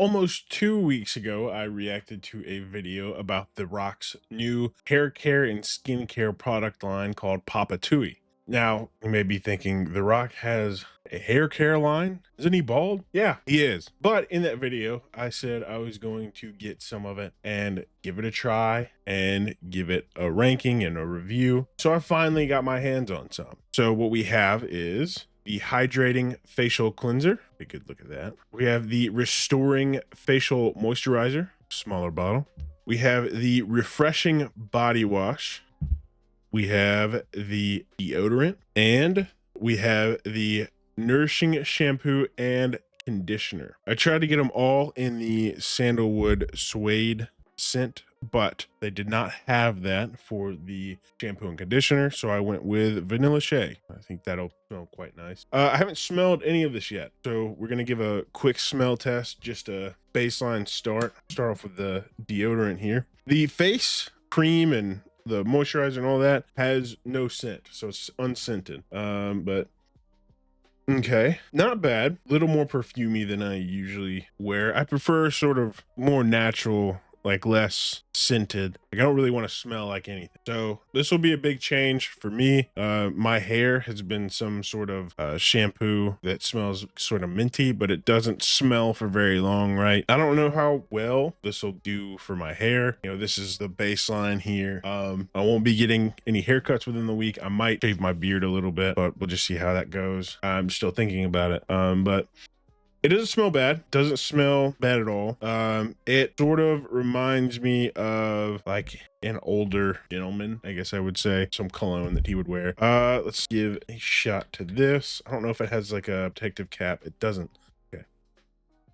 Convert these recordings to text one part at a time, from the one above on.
Almost 2 weeks ago, I reacted to a video about The Rock's new hair care and skincare product line called Papatui. Now, you may be thinking, The Rock has a hair care line? Isn't he bald? Yeah, he is. But in that video, I said I was going to get some of it and give it a try and give it a ranking and a review. So I finally got my hands on some. So what we have is the hydrating facial cleanser. We could look at that. We have the restoring facial moisturizer, smaller bottle. We have the refreshing body wash. We have the deodorant, and we have the nourishing shampoo and conditioner. I tried to get them all in the sandalwood suede scent, but they did not have that for the shampoo and conditioner, so I went with vanilla shea. I think that'll smell quite nice. I haven't smelled any of this yet, so we're gonna give a quick smell test, just a baseline start off with the deodorant here. The face cream and the moisturizer and all that has no scent, so it's unscented. But okay, not bad. A little more perfumey than I usually wear. I prefer sort of more natural, like less scented. Like, I don't really want to smell like anything. So this will be a big change for me. My hair has been some sort of shampoo that smells sort of minty, but it doesn't smell for very long, right? I don't know how well this will do for my hair. You know, this is the baseline here. I won't be getting any haircuts within the week. I might shave my beard a little bit, but we'll just see how that goes. I'm still thinking about it. But it doesn't smell bad. Doesn't smell bad at all. It sort of reminds me of like an older gentleman, I guess I would say, some cologne that he would wear. Let's give a shot to this. I don't know if it has like a protective cap. It doesn't.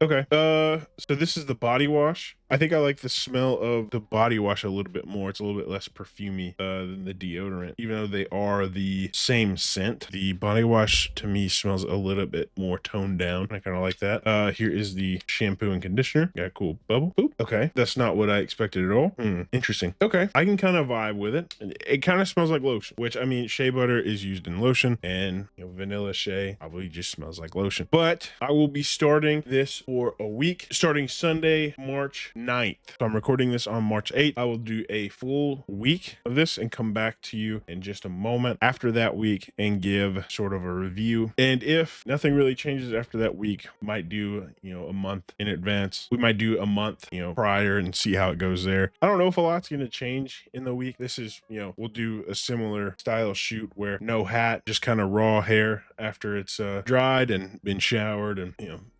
Okay. So this is the body wash. I think I like the smell of the body wash a little bit more. It's a little bit less perfumey than the deodorant, even though they are the same scent. The body wash to me smells a little bit more toned down. I kind of like that. Here is the shampoo and conditioner. Got a cool bubble. Oop. Okay. That's not what I expected at all. Interesting. Okay. I can kind of vibe with it. It kind of smells like lotion, which, I mean, shea butter is used in lotion, and vanilla shea probably just smells like lotion. But I will be starting this for a week, starting Sunday, March 9th. So I'm recording this on March 8th. I will do a full week of this and come back to you in just a moment after that week and give sort of a review. And if nothing really changes after that week, might do, a month in advance. We might do a month, prior and see how it goes there. I don't know if a lot's going to change in the week. This is, we'll do a similar style shoot where no hat, just kind of raw hair after it's dried and been showered, and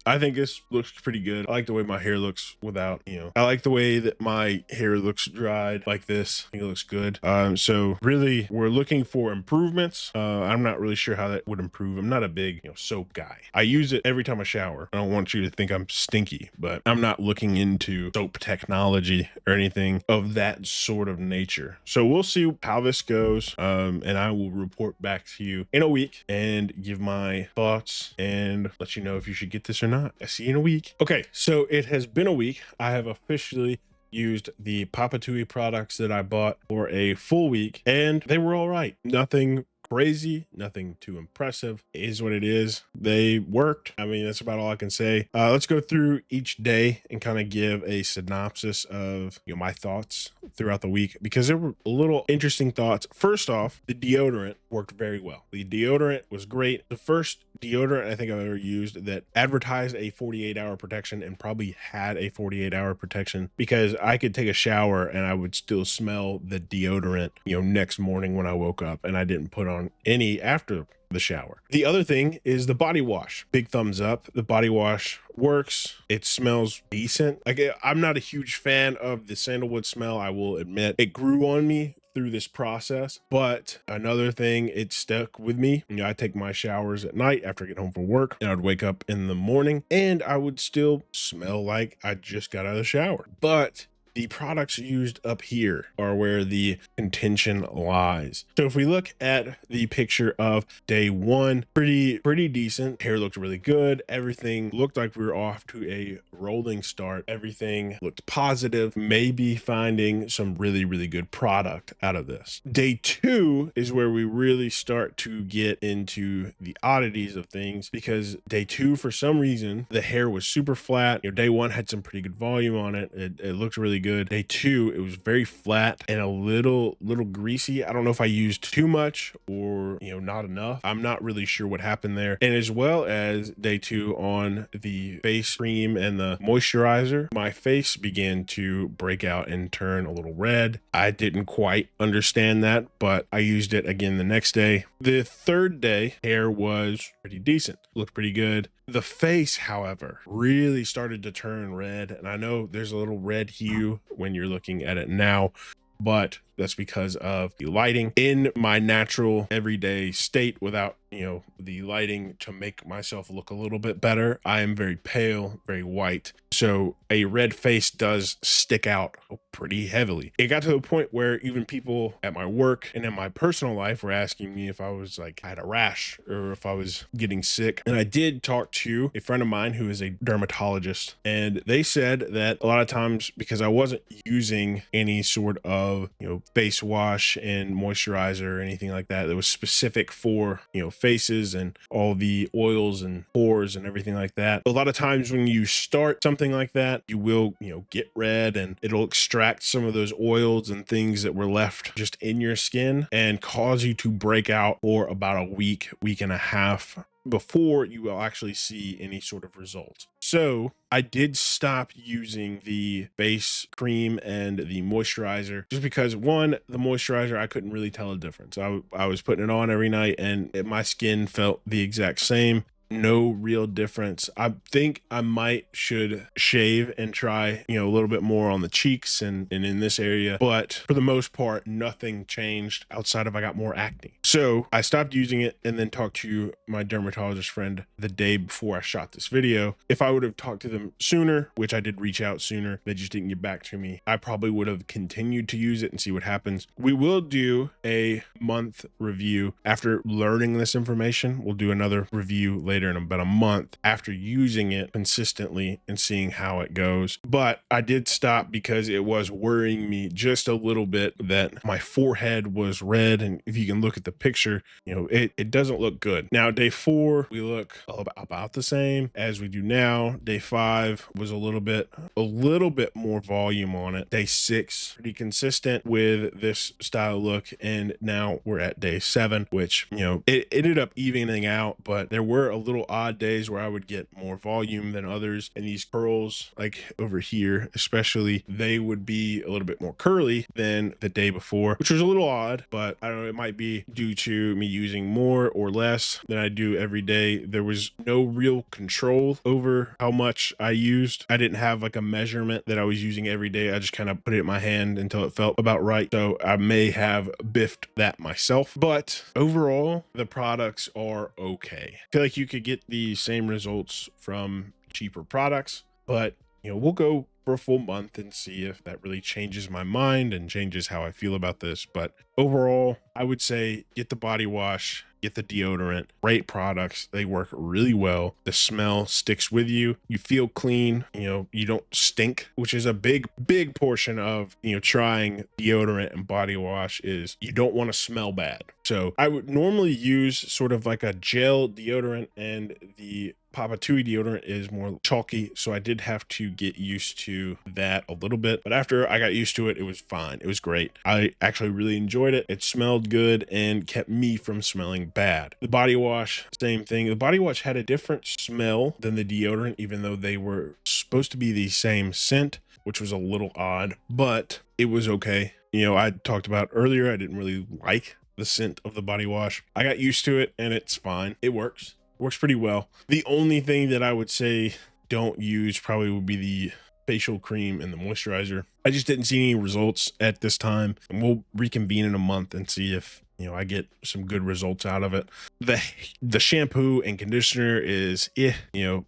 I think this looks pretty good. I like the way my hair looks without, I like the way that my hair looks dried like this. I think it looks good. So really we're looking for improvements. I'm not really sure how that would improve. I'm not a big, soap guy. I use it every time I shower. I don't want you to think I'm stinky, but I'm not looking into soap technology or anything of that sort of nature. So we'll see how this goes. And I will report back to you in a week and give my thoughts and let you know if you should get this or not. I see you in a week. Okay, so it has been a week. I have officially used the Papatui products that I bought for a full week, and they were all right. Nothing crazy, nothing too impressive. It is what it is. They worked. I mean, that's about all I can say. Let's go through each day and kind of give a synopsis of my thoughts throughout the week, because there were little interesting thoughts. First off, the deodorant worked very well. The deodorant was great. The first deodorant I think I've ever used that advertised a 48-hour protection and probably had a 48-hour protection, because I could take a shower and I would still smell the deodorant, next morning when I woke up, and I didn't put on any after the shower. The other thing is the body wash. Big thumbs up. The body wash works. It smells decent. Like, I'm not a huge fan of the sandalwood smell, I will admit. It grew on me through this process, but another thing, it stuck with me. I take my showers at night after I get home from work, and I'd wake up in the morning and I would still smell like I just got out of the shower. But the products used up here are where the contention lies. So if we look at the picture of day one, pretty decent. Hair looked really good. Everything looked like we were off to a rolling start. Everything looked positive, maybe finding some really good product out of this. Day two is where we really start to get into the oddities of things, because day two, for some reason, the hair was super flat. Day one had some pretty good volume on it. It looked really good. Day two, it was very flat and a little greasy. I don't know if I used too much or not enough. I'm not really sure what happened there. And as well as day two, on the face cream and the moisturizer, my face began to break out and turn a little red. I didn't quite understand that, but I used it again the next day. The third day, hair was pretty decent, looked pretty good. The face, however, really started to turn red, and I know there's a little red hue when you're looking at it now, but that's because of the lighting. In my natural everyday state, without the lighting to make myself look a little bit better, I am very pale, very white, so a red face does stick out pretty heavily. It got to the point where even people at my work and in my personal life were asking me if I was I had a rash or if I was getting sick. And I did talk to a friend of mine who is a dermatologist, and they said that a lot of times, because I wasn't using any sort of face wash and moisturizer or anything like that was specific for faces and all the oils and pores and everything like that, a lot of times when you start something like that, you will get red, and it'll extract some of those oils and things that were left just in your skin and cause you to break out for about a week and a half before you will actually see any sort of results. So I did stop using the face cream and the moisturizer, just because, one, the moisturizer, I couldn't really tell a difference. I was putting it on every night and my skin felt the exact same. No real difference. I think I should shave and try a little bit more on the cheeks and in this area, but for the most part, nothing changed outside of I got more acne. So I stopped using it, and then talked to my dermatologist friend the day before I shot this video. If I would have talked to them sooner, which I did reach out sooner, they just didn't get back to me, I probably would have continued to use it and see what happens. We will do a month review after learning this information. We'll do another review later in about a month after using it consistently and seeing how it goes. But I did stop because it was worrying me just a little bit that my forehead was red, and if you can look at the picture, it doesn't look good. Now, day four, we look about the same as we do now. Day five was a little bit more volume on it. Day six, pretty consistent with this style look, and now we're at day seven, which it ended up evening out, but there were a little odd days where I would get more volume than others, and these curls, like over here especially, they would be a little bit more curly than the day before, which was a little odd, but I don't know, it might be due to me using more or less than I do every day. There was no real control over how much I used. I didn't have a measurement that I was using every day. I just kind of put it in my hand until it felt about right, so I may have biffed that myself, but overall the products are okay. I feel like you could get the same results from cheaper products, but we'll go for a full month and see if that really changes my mind and changes how I feel about this. But overall, I would say get the body wash, get the deodorant. Great products. They work really well. The smell sticks with you. You feel clean. You don't stink, which is a big portion of trying deodorant and body wash, is you don't want to smell bad. So I would normally use sort of like a gel deodorant, and the Papatui deodorant is more chalky, so I did have to get used to that a little bit, but after I got used to it, it was fine. It was great. I actually really enjoyed it. It smelled good and kept me from smelling bad. The body wash, same thing. The body wash had a different smell than the deodorant, even though they were supposed to be the same scent, which was a little odd, but it was okay. I talked about earlier, I didn't really like the scent of the body wash. I got used to it, and it's fine. It works pretty well. The only thing that I would say don't use probably would be the facial cream and the moisturizer. I just didn't see any results at this time, and we'll reconvene in a month and see if I get some good results out of it. The shampoo and conditioner is,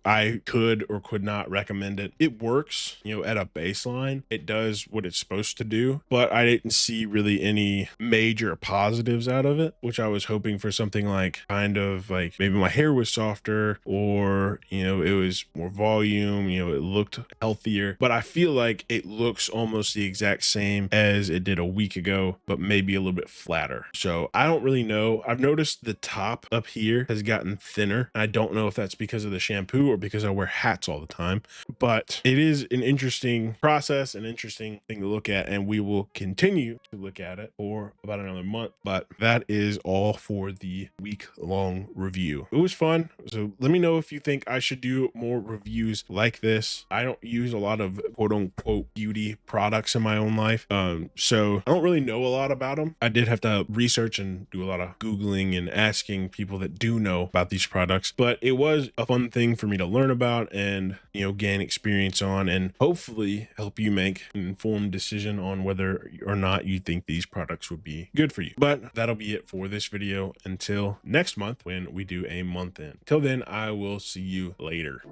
I could or could not recommend it. It works, at a baseline. It does what it's supposed to do, but I didn't see really any major positives out of it, which I was hoping for something like kind of like maybe my hair was softer, or, it was more volume, it looked healthier. But I feel like it looks almost the exact same as it did a week ago, but maybe a little bit flatter. So I don't really know. I've noticed the top up here has gotten thinner. I don't know if that's because of the shampoo or because I wear hats all the time, but it is an interesting process, an interesting thing to look at, and we will continue to look at it for about another month. But that is all for the week-long review. It was fun. So let me know if you think I should do more reviews like this. I don't use a lot of quote-unquote beauty products in my own life, so I don't really know a lot about them. I did have to research and do a lot of Googling and asking people that do know about these products, but it was a fun thing for me to learn about and, gain experience on, and hopefully help you make an informed decision on whether or not you think these products would be good for you. But that'll be it for this video until next month when we do a month in. Till then, I will see you later.